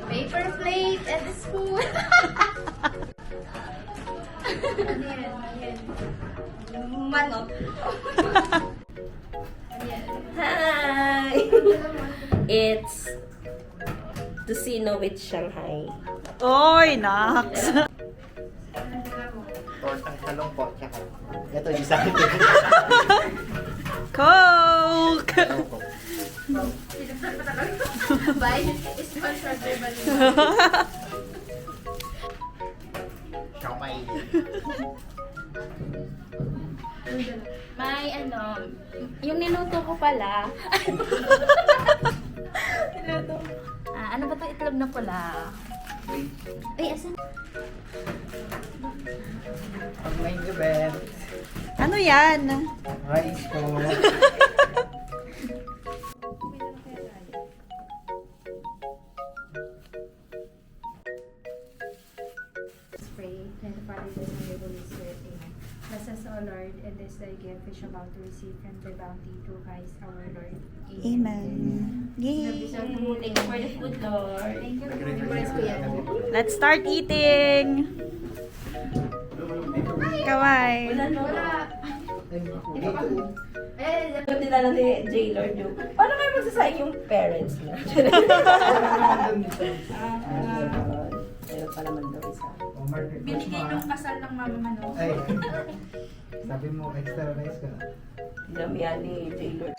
Paper plate and a spoon. Ano yan? Manok. Ano yan? Hi! It's Tocino with Shanghai. Oy, Nax! Tortang talong po, tsaka. Ito, yung sa akin. Coke! Talong po. Sinabsan pa talaga. Bye. Sponsored by Balloon. Siomay. May ano, yung niluto ko pala. Niluto. Ano ba 'to itlog na pula? Ay, asan? Ang main event. Ano yan? Rice po. Pray, and the Father, the Son, and the Holy Spirit. Amen. Bless us, O Lord, and this thy gift which you're about to receive from thy bounty through Christ our Lord. Amen. Yay! Thank you for the food, Lord. Thank you. Memorize ko yan. Let's start eating! Kawai! Wala, no? Wala. Eh, yung nilala ni J. Lord yung, paano kayo magsasayang yung parents niya? Ayun pa naman daw isa. Binigay nung kasal ng mama Mano. Ay. Sabi mo, extra rice ka. Damihan ni J. Lord.